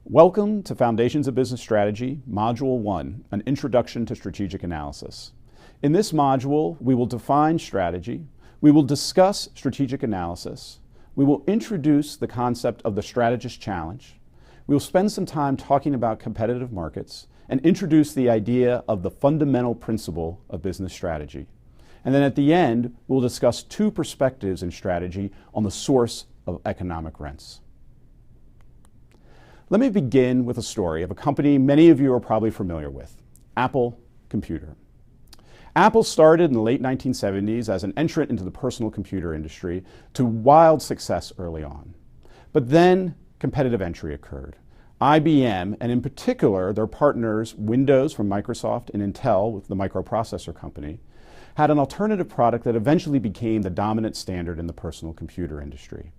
Welcome to Foundations of Business Strategy, Module 1, an Introduction to Strategic Analysis. In this module, we will define strategy, we will discuss strategic analysis, we will introduce the concept of the strategist challenge, we will spend some time talking about competitive markets, and introduce the idea of the fundamental principle of business strategy. And then at the end, we'll discuss two perspectives in strategy on the source of economic rents. Let me begin with a story of a company many of you are probably familiar with, Apple Computer. Apple started in the late 1970s as an entrant into the personal computer industry to wild success early on. But then competitive entry occurred. IBM, and in particular their partners Windows from Microsoft and Intel with the microprocessor company, had an alternative product that eventually became the dominant standard in the personal computer industry.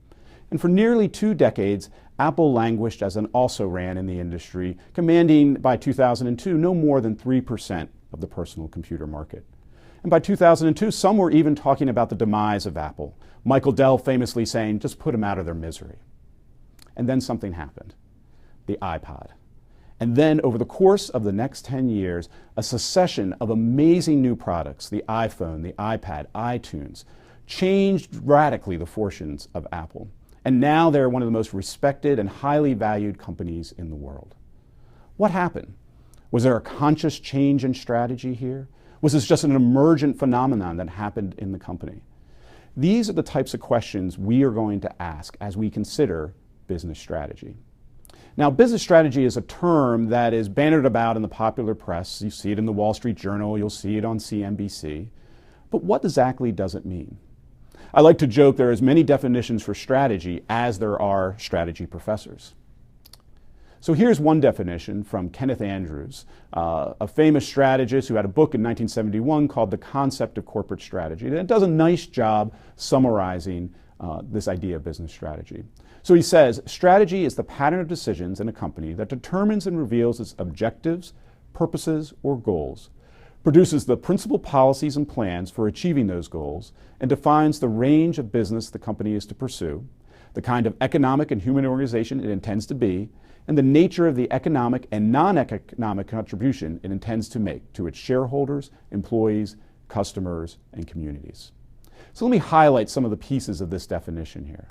And for nearly 2 decades, Apple languished as an also-ran in the industry, commanding by 2002 no more than 3% of the personal computer market. And by 2002, some were even talking about the demise of Apple, Michael Dell famously saying, just put them out of their misery. And then something happened, the iPod. And then over the course of the next 10 years, a succession of amazing new products, the iPhone, the iPad, iTunes, changed radically the fortunes of Apple. And now they're one of the most respected and highly valued companies in the world. What happened? Was there a conscious change in strategy here? Was this just an emergent phenomenon that happened in the company? These are the types of questions we are going to ask as we consider business strategy. Now, business strategy is a term that is bandied about in the popular press. You see it in the Wall Street Journal, you'll see it on CNBC. But what exactly does it mean? I like to joke there are as many definitions for strategy as there are strategy professors. So here's one definition from Kenneth Andrews, a famous strategist who had a book in 1971 called The Concept of Corporate Strategy. And it does a nice job summarizing this idea of business strategy. So he says, strategy is the pattern of decisions in a company that determines and reveals its objectives, purposes, or goals, produces the principal policies and plans for achieving those goals, and defines the range of business the company is to pursue, the kind of economic and human organization it intends to be, and the nature of the economic and non-economic contribution it intends to make to its shareholders, employees, customers, and communities. So let me highlight some of the pieces of this definition here.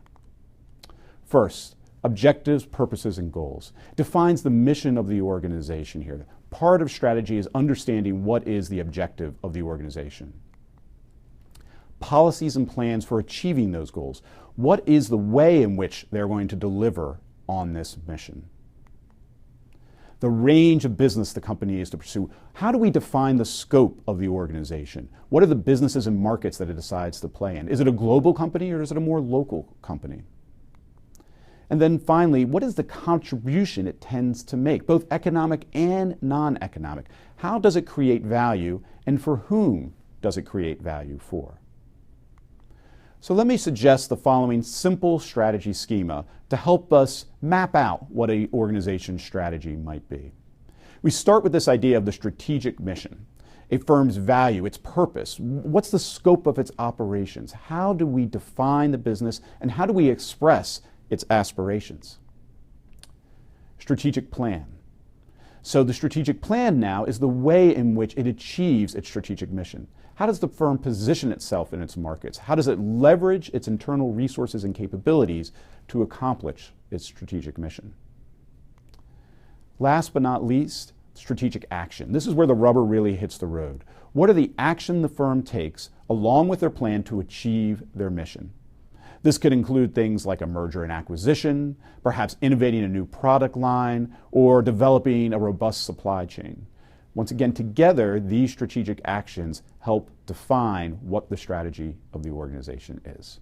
First, objectives, purposes, and goals. Defines the mission of the organization here. Part of strategy is understanding what is the objective of the organization. Policies and plans for achieving those goals. What is the way in which they're going to deliver on this mission? The range of business the company is to pursue. How do we define the scope of the organization? What are the businesses and markets that it decides to play in? Is it a global company or is it a more local company? And then finally, what is the contribution it tends to make, both economic and non-economic? How does it create value, and for whom does it create value for? So let me suggest the following simple strategy schema to help us map out what an organization's strategy might be. We start with this idea of the strategic mission, a firm's value, its purpose. What's the scope of its operations? How do we define the business, and how do we express its aspirations? Strategic plan. So the strategic plan now is the way in which it achieves its strategic mission. How does the firm position itself in its markets? How does it leverage its internal resources and capabilities to accomplish its strategic mission? Last but not least, strategic action. This is where the rubber really hits the road. What are the action the firm takes along with their plan to achieve their mission? This could include things like a merger and acquisition, perhaps innovating a new product line, or developing a robust supply chain. Once again, together, these strategic actions help define what the strategy of the organization is.